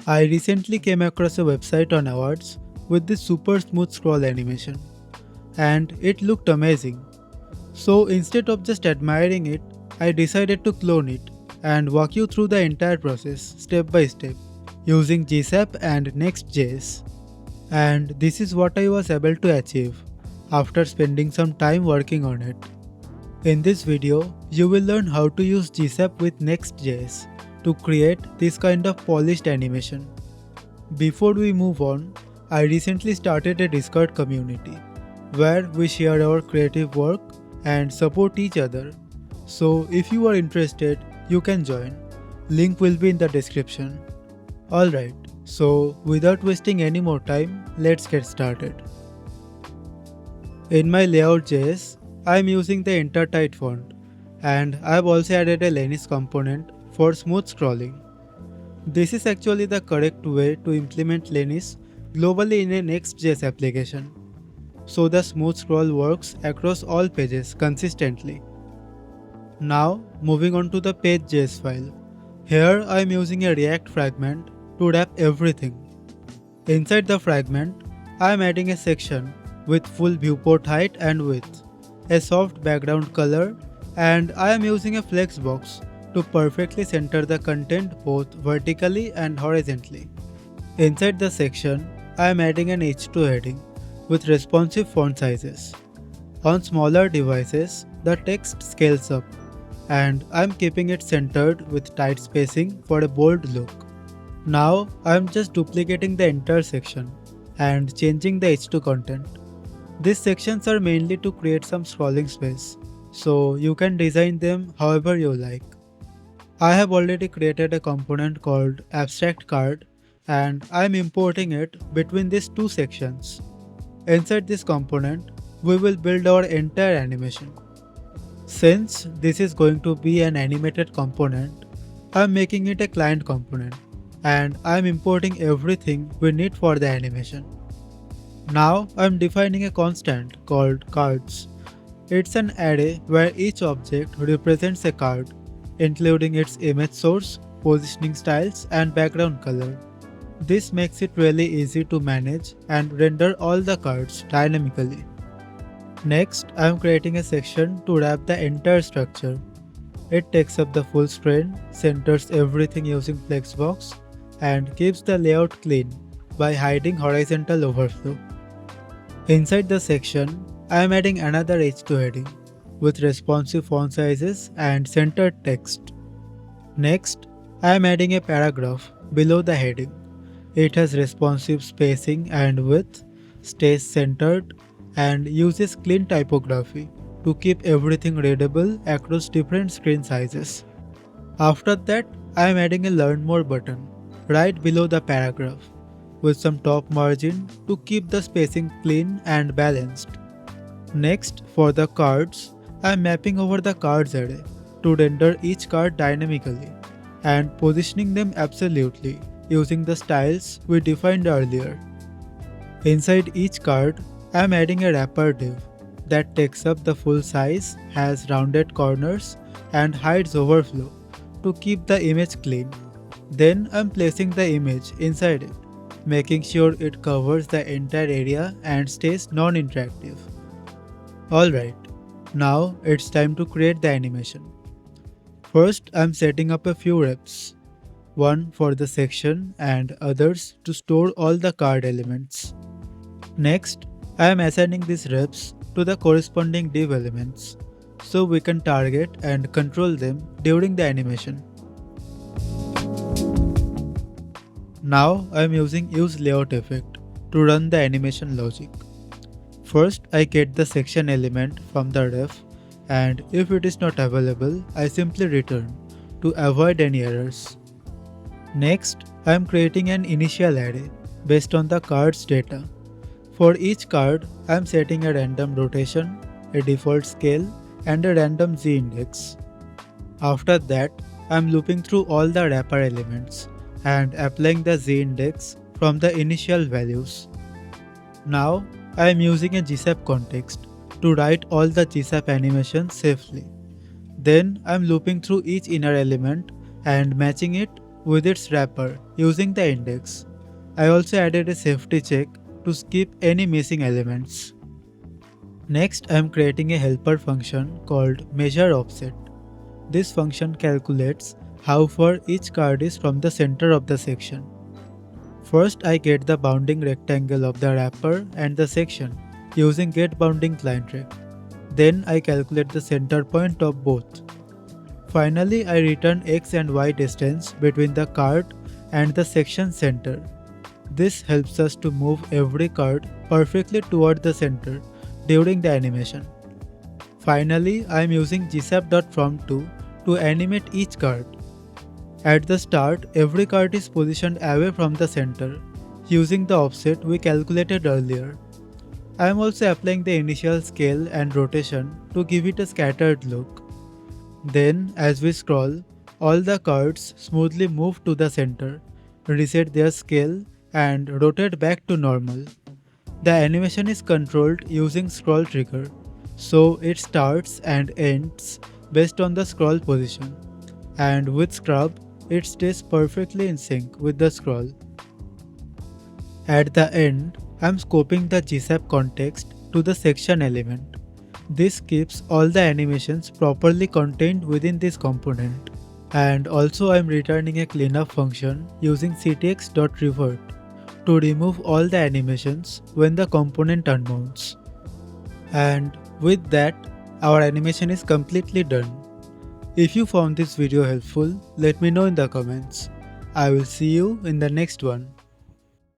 I recently came across a website on awards with this super smooth scroll animation, and it looked amazing. So instead of just admiring it, I decided to clone it and walk you through the entire process step by step using GSAP and Next.js. And this is what I was able to achieve after spending some time working on it. In this video, you will learn how to use GSAP with Next.js to create this kind of polished animation. Before we move on, I recently started a Discord community where we share our creative work and support each other. So if you are interested, you can join. Link will be in the description. Alright, so without wasting any more time, let's get started. In my layout.js, I am using the Intertide font, and I have also added a Lenis component for smooth scrolling. This is actually the correct way to implement Lenis globally in a Next.js application, so the smooth scroll works across all pages consistently. Now moving on to the page.js file. Here I am using a React fragment to wrap everything. Inside the fragment, I am adding a section with full viewport height and width, a soft background color, and I am using a flexbox to perfectly center the content both vertically and horizontally. Inside the section, I am adding an H2 heading with responsive font sizes. On smaller devices, the text scales up, and I am keeping it centered with tight spacing for a bold look. Now I am just duplicating the entire section and changing the H2 content. These sections are mainly to create some scrolling space, so you can design them however you like. I have already created a component called abstract card, and I am importing it between these two sections. Inside this component, we will build our entire animation. Since this is going to be an animated component, I am making it a client component, and I am importing everything we need for the animation. Now I am defining a constant called cards. It's an array where each object represents a card, including its image source, positioning styles, and background color. This makes it really easy to manage and render all the cards dynamically. Next, I am creating a section to wrap the entire structure. It takes up the full screen, centers everything using Flexbox, and keeps the layout clean by hiding horizontal overflow. Inside the section, I am adding another H2 heading with responsive font sizes and centered text. Next, I am adding a paragraph below the heading. It has responsive spacing and width, stays centered, and uses clean typography to keep everything readable across different screen sizes. After that, I am adding a Learn More button right below the paragraph with some top margin to keep the spacing clean and balanced. Next, for the cards, I am mapping over the cards array to render each card dynamically and positioning them absolutely using the styles we defined earlier. Inside each card, I am adding a wrapper div that takes up the full size, has rounded corners, and hides overflow to keep the image clean. Then I am placing the image inside it, making sure it covers the entire area and stays non-interactive. Alright, now it's time to create the animation. First, I am setting up a few reps, one for the section and others to store all the card elements. Next, I am assigning these reps to the corresponding div elements, so we can target and control them during the animation. Now I am using Use Layout effect to run the animation logic. First, I get the section element from the ref, and if it is not available, I simply return to avoid any errors. Next, I am creating an initial array based on the card's data. For each card, I am setting a random rotation, a default scale, and a random z-index. After that, I am looping through all the wrapper elements and applying the z-index from the initial values. Now, I am using a GSAP context to write all the GSAP animations safely. Then I am looping through each inner element and matching it with its wrapper using the index. I also added a safety check to skip any missing elements. Next, I am creating a helper function called measure offset. This function calculates how far each card is from the center of the section. First, I get the bounding rectangle of the wrapper and the section using getBoundingClientRec. Then I calculate the center point of both. Finally, I return x and y distance between the card and the section center. This helps us to move every card perfectly toward the center during the animation. Finally, I am using gsap.from2 to animate each card. At the start, every card is positioned away from the center, using the offset we calculated earlier. I am also applying the initial scale and rotation to give it a scattered look. Then, as we scroll, all the cards smoothly move to the center, reset their scale, and rotate back to normal. The animation is controlled using scroll trigger, so it starts and ends based on the scroll position. And with scrub, it stays perfectly in sync with the scroll. At the end, I am scoping the GSAP context to the section element. This keeps all the animations properly contained within this component. And also I am returning a cleanup function using ctx.revert to remove all the animations when the component unmounts. And with that, our animation is completely done. If you found this video helpful, let me know in the comments. I will see you in the next one.